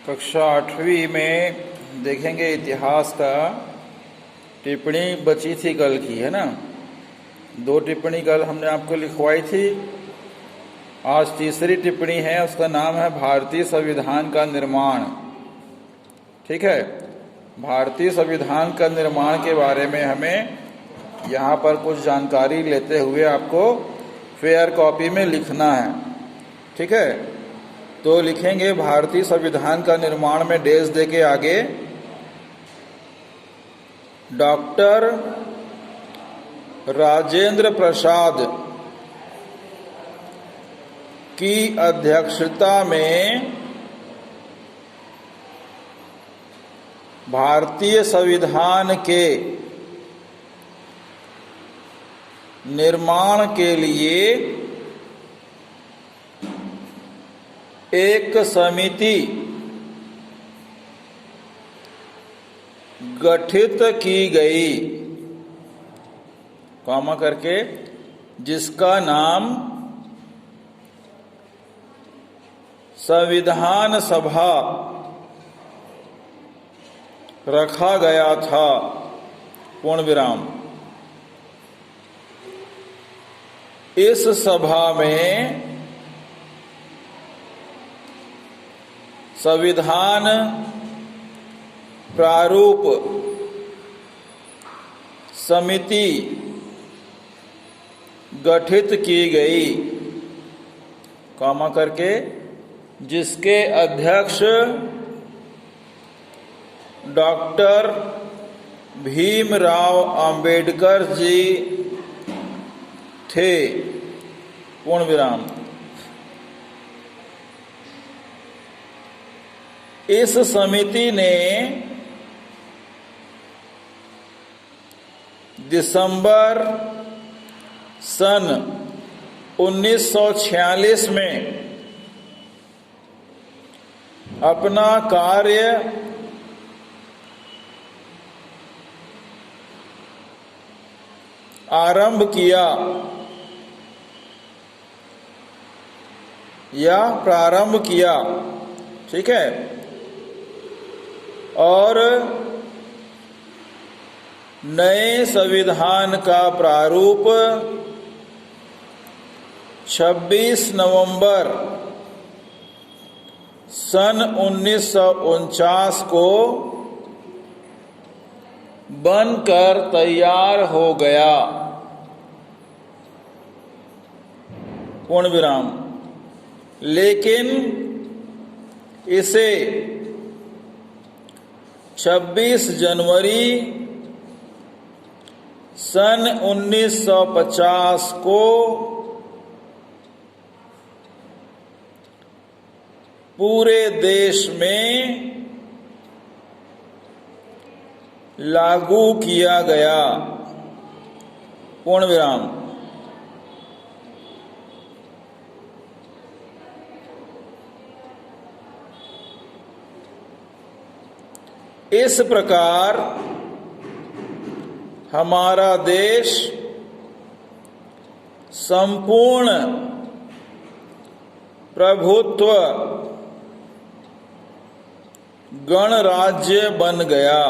कक्षा 8वीं में देखेंगे इतिहास का। टिप्पणी बची थी कल की, है ना। 2 टिप्पणी कल हमने आपको लिखवाई थी। आज तीसरी टिप्पणी है, उसका नाम है भारतीय संविधान का निर्माण। ठीक है, भारतीय संविधान का निर्माण के बारे में हमें यहाँ पर कुछ जानकारी लेते हुए आपको फेयर कॉपी में लिखना है। ठीक है, तो लिखेंगे भारतीय संविधान का निर्माण में डेज दे के आगे डॉक्टर राजेंद्र प्रसाद की अध्यक्षता में भारतीय संविधान के निर्माण के लिए एक समिति गठित की गई, कॉमा करके, जिसका नाम संविधान सभा रखा गया था, पूर्ण विराम। इस सभा में संविधान प्रारूप समिति गठित की गई, कॉमा करके, जिसके अध्यक्ष डॉक्टर भीमराव अंबेडकर जी थे, पूर्ण विराम। इस समिति ने दिसंबर सन 1946 में अपना कार्य आरंभ किया या प्रारंभ किया। ठीक है, और नए संविधान का प्रारूप 26 नवंबर सन 1949 को बनकर तैयार हो गया, पूर्ण विराम। लेकिन इसे 26 जनवरी सन 1950 को पूरे देश में लागू किया गया, पूर्ण विराम। इस प्रकार हमारा देश संपूर्ण प्रभुत्व गणराज्य बन गया,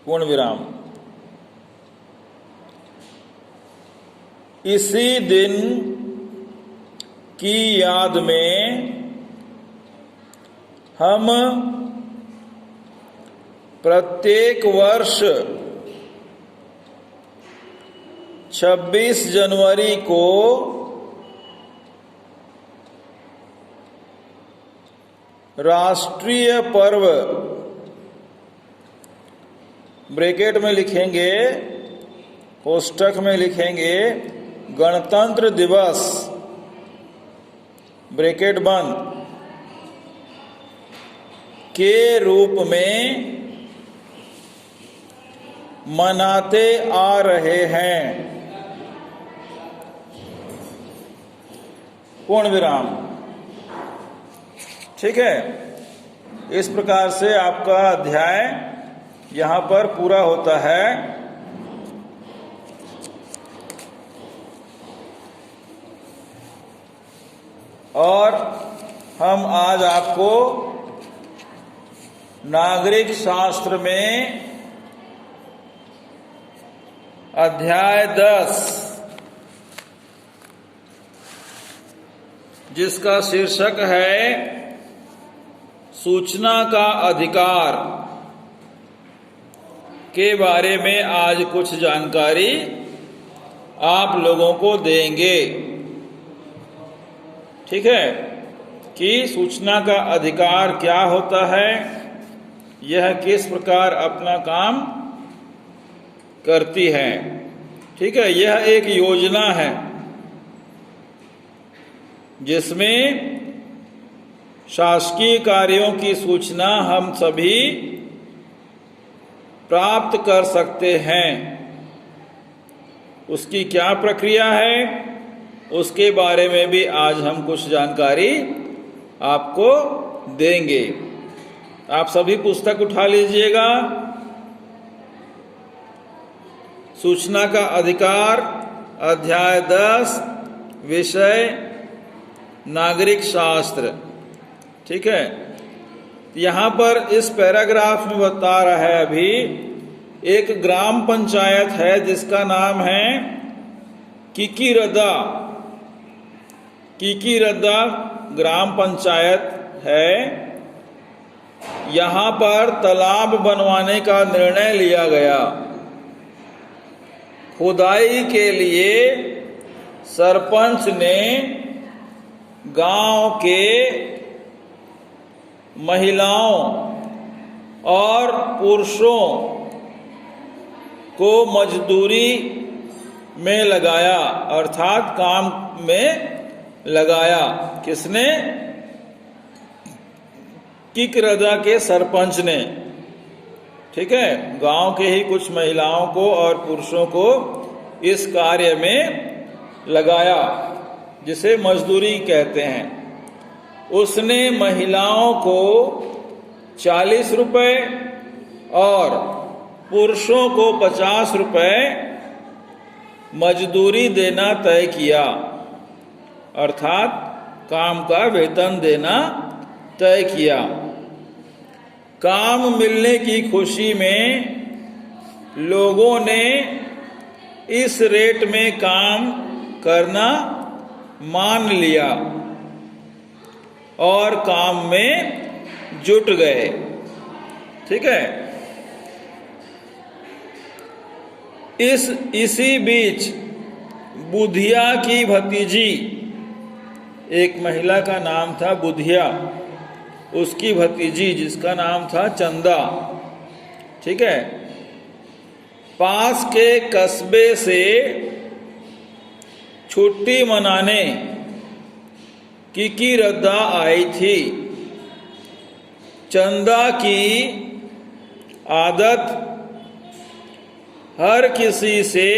पूर्ण विराम। इसी दिन की याद में हम प्रत्येक वर्ष 26 जनवरी को राष्ट्रीय पर्व, ब्रैकेट में लिखेंगे, कोष्ठक में लिखेंगे गणतंत्र दिवस, ब्रैकेट बंद, के रूप में मनाते आ रहे हैं, पूर्ण विराम। ठीक है, इस प्रकार से आपका अध्याय यहाँ पर पूरा होता है। और हम आज आपको नागरिक शास्त्र में अध्याय 10 जिसका शीर्षक है सूचना का अधिकार के बारे में आज कुछ जानकारी आप लोगों को देंगे। ठीक है कि सूचना का अधिकार क्या होता है, यह किस प्रकार अपना काम करती है। ठीक है, यह एक योजना है जिसमें शासकीय कार्यों की सूचना हम सभी प्राप्त कर सकते हैं। उसकी क्या प्रक्रिया है, उसके बारे में भी आज हम कुछ जानकारी आपको देंगे। आप सभी पुस्तक उठा लीजिएगा। सूचना का अधिकार, अध्याय 10, विषय नागरिक शास्त्र। ठीक है, यहाँ पर इस पैराग्राफ में बता रहा है अभी एक ग्राम पंचायत है जिसका नाम है कीकीरदा। कीकीरदा ग्राम पंचायत है। यहाँ पर तालाब बनवाने का निर्णय लिया गया। खुदाई के लिए सरपंच ने गांव के महिलाओं और पुरुषों को मजदूरी में लगाया, अर्थात काम में लगाया। किसने? कीकीरदा के सरपंच ने। ठीक है, गांव के ही कुछ महिलाओं को और पुरुषों को इस कार्य में लगाया जिसे मजदूरी कहते हैं। उसने महिलाओं को 40 रुपए और पुरुषों को 50 रुपए मजदूरी देना तय किया, अर्थात काम का वेतन देना तय किया। काम मिलने की खुशी में लोगों ने इस रेट में काम करना मान लिया और काम में जुट गए। ठीक है, इसी बीच बुधिया की भतीजी, एक महिला का नाम था बुधिया, उसकी भतीजी जिसका नाम था चंदा, ठीक है, पास के कस्बे से छुट्टी मनाने कीकीरदा आई थी। चंदा की आदत हर किसी से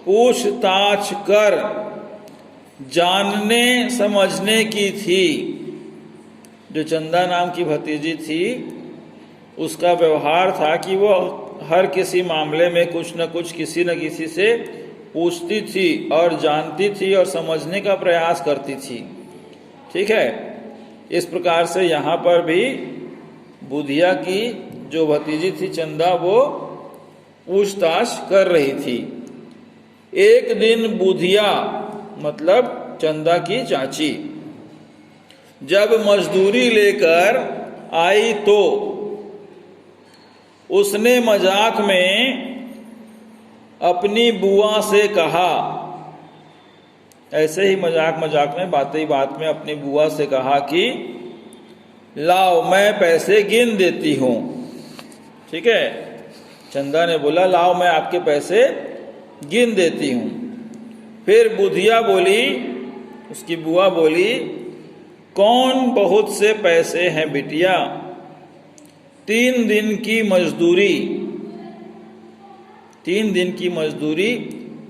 पूछताछ कर जानने समझने की थी। जो चंदा नाम की भतीजी थी उसका व्यवहार था कि वो हर किसी मामले में कुछ न कुछ किसी न किसी से पूछती थी और जानती थी और समझने का प्रयास करती थी। ठीक है, इस प्रकार से यहाँ पर भी बुधिया की जो भतीजी थी चंदा वो पूछताछ कर रही थी। एक दिन बुधिया मतलब चंदा की चाची जब मजदूरी लेकर आई तो उसने मजाक में अपनी बुआ से कहा, ऐसे ही मजाक मजाक में बात में अपनी बुआ से कहा कि लाओ मैं पैसे गिन देती हूँ। ठीक है, चंदा ने बोला लाओ मैं आपके पैसे गिन देती हूँ। फिर बुधिया बोली, उसकी बुआ बोली, कौन बहुत से पैसे हैं बिटिया, 3 दिन की मजदूरी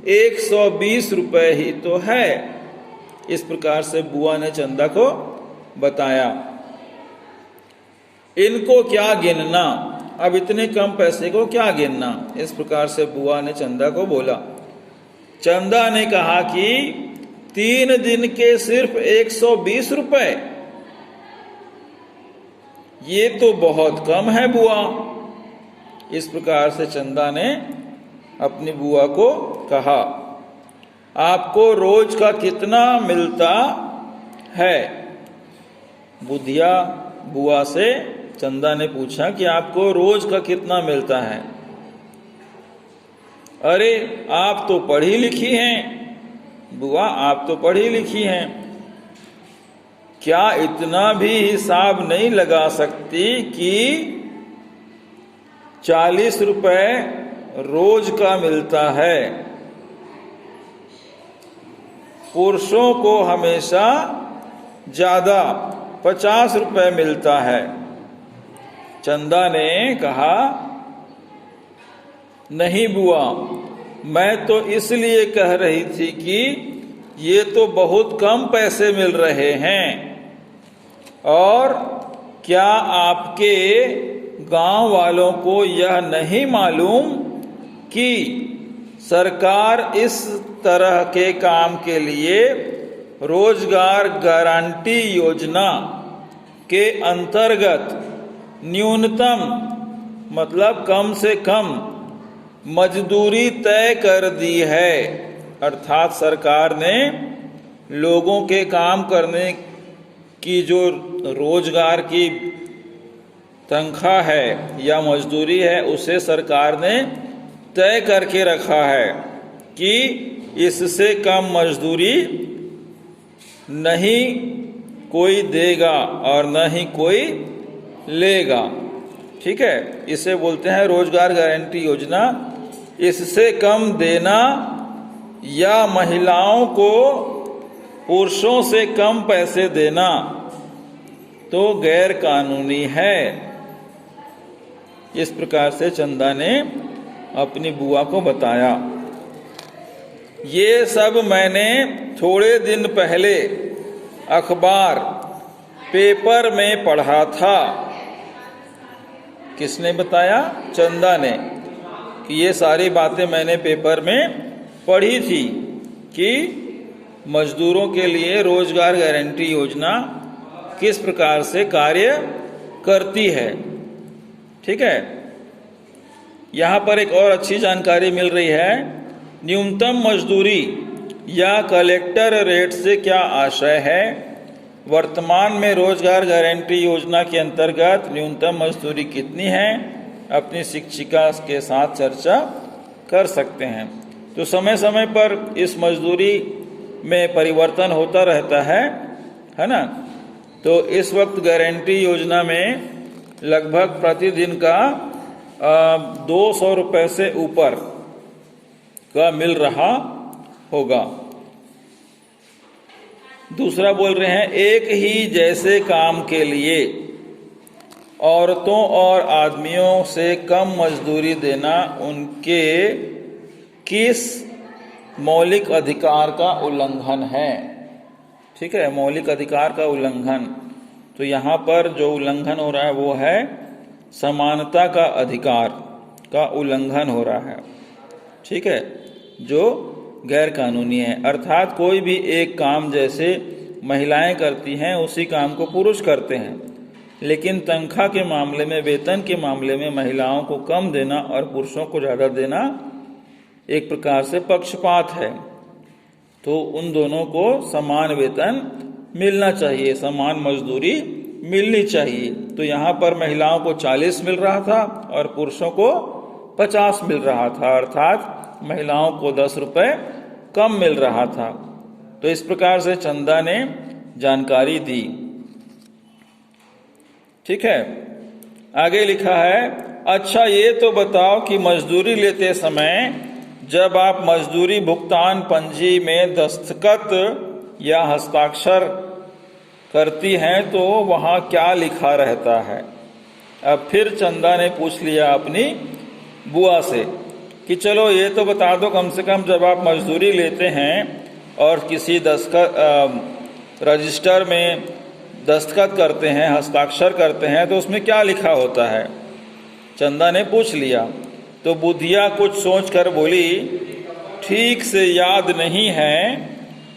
120 रुपए ही तो है। इस प्रकार से बुआ ने चंदा को बताया। इनको क्या गिनना, अब इतने कम पैसे को क्या गिनना, इस प्रकार से बुआ ने चंदा को बोला। चंदा ने कहा कि 3 दिन के सिर्फ 120 रुपए, ये तो बहुत कम है बुआ। इस प्रकार से चंदा ने अपनी बुआ को कहा। आपको रोज का कितना मिलता है? बुआ से चंदा ने पूछा कि आपको रोज का कितना मिलता है? अरे आप तो पढ़ी लिखी हैं बुआ, आप तो पढ़ी लिखी हैं, क्या इतना भी हिसाब नहीं लगा सकती कि 40 रुपए रोज का मिलता है? पुरुषों को हमेशा ज्यादा 50 रुपए मिलता है। चंदा ने कहा, नहीं बुआ, मैं तो इसलिए कह रही थी कि ये तो बहुत कम पैसे मिल रहे हैं। और क्या आपके गांव वालों को यह नहीं मालूम कि सरकार इस तरह के काम के लिए रोजगार गारंटी योजना के अंतर्गत न्यूनतम मतलब कम से कम मजदूरी तय कर दी है? अर्थात सरकार ने लोगों के काम करने की जो रोजगार की तनख्वाह है या मजदूरी है, उसे सरकार ने तय करके रखा है कि इससे कम मजदूरी नहीं कोई देगा और न ही कोई लेगा। ठीक है, इसे बोलते हैं रोजगार गारंटी योजना। इससे कम देना या महिलाओं को पुरुषों से कम पैसे देना तो गैर कानूनी है। इस प्रकार से चंदा ने अपनी बुआ को बताया। ये सब मैंने थोड़े दिन पहले अखबार पेपर में पढ़ा था। किसने बताया? चंदा ने, कि ये सारी बातें मैंने पेपर में पढ़ी थी कि मजदूरों के लिए रोजगार गारंटी योजना किस प्रकार से कार्य करती है। ठीक है, यहाँ पर एक और अच्छी जानकारी मिल रही है। न्यूनतम मजदूरी या कलेक्टर रेट से क्या आशय है? वर्तमान में रोजगार गारंटी योजना के अंतर्गत न्यूनतम मजदूरी कितनी है? अपनी शिक्षिका के साथ चर्चा कर सकते हैं। तो समय समय पर इस मजदूरी में परिवर्तन होता रहता है ना। तो इस वक्त गारंटी योजना में लगभग प्रतिदिन का 200 रुपये से ऊपर का मिल रहा होगा। दूसरा बोल रहे हैं, एक ही जैसे काम के लिए औरतों और आदमियों से कम मजदूरी देना उनके किस मौलिक अधिकार का उल्लंघन है? ठीक है, मौलिक अधिकार का उल्लंघन। तो यहाँ पर जो उल्लंघन हो रहा है वो है समानता का अधिकार का उल्लंघन हो रहा है। ठीक है, जो गैर कानूनी है। अर्थात कोई भी एक काम जैसे महिलाएं करती हैं उसी काम को पुरुष करते हैं, लेकिन तनख्वाह के मामले में, वेतन के मामले में महिलाओं को कम देना और पुरुषों को ज़्यादा देना एक प्रकार से पक्षपात है। तो उन दोनों को समान वेतन मिलना चाहिए, समान मजदूरी मिलनी चाहिए। तो यहाँ पर महिलाओं को 40 मिल रहा था और पुरुषों को 50 मिल रहा था, अर्थात महिलाओं को 10 रुपये कम मिल रहा था। तो इस प्रकार से चंदा ने जानकारी दी। ठीक है, आगे लिखा है, अच्छा ये तो बताओ कि मजदूरी लेते समय जब आप मजदूरी भुगतान पंजी में दस्तखत या हस्ताक्षर करती हैं तो वहाँ क्या लिखा रहता है? अब फिर चंदा ने पूछ लिया अपनी बुआ से कि चलो ये तो बता दो कम से कम, जब आप मजदूरी लेते हैं और किसी रजिस्टर में दस्तखत करते हैं, हस्ताक्षर करते हैं, तो उसमें क्या लिखा होता है? चंदा ने पूछ लिया। तो बुधिया कुछ सोचकर बोली, ठीक से याद नहीं है,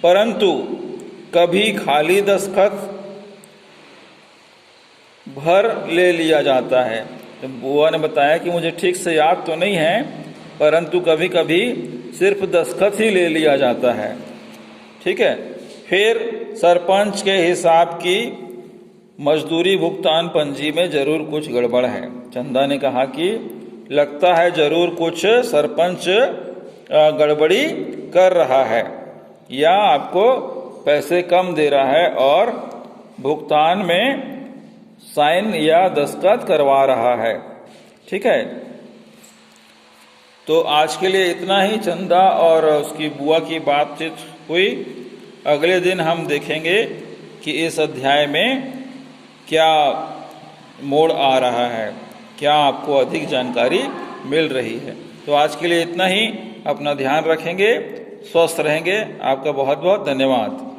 परंतु कभी खाली दस्तखत भर ले लिया जाता है। तो बुआ ने बताया कि मुझे ठीक से याद तो नहीं है, परंतु कभी कभी सिर्फ दस्तखत ही ले लिया जाता है। ठीक है। फिर सरपंच के हिसाब की मजदूरी भुगतान पंजी में जरूर कुछ गड़बड़ है। चंदा ने कहा कि लगता है जरूर कुछ सरपंच गड़बड़ी कर रहा है, या आपको पैसे कम दे रहा है और भुगतान में साइन या दस्तखत करवा रहा है। ठीक है। तो आज के लिए इतना ही। चंदा और उसकी बुआ की बातचीत हुई। अगले दिन हम देखेंगे कि इस अध्याय में क्या मोड़ आ रहा है, क्या आपको अधिक जानकारी मिल रही है। तो आज के लिए इतना ही। अपना ध्यान रखेंगे, स्वस्थ रहेंगे। आपका बहुत बहुत धन्यवाद।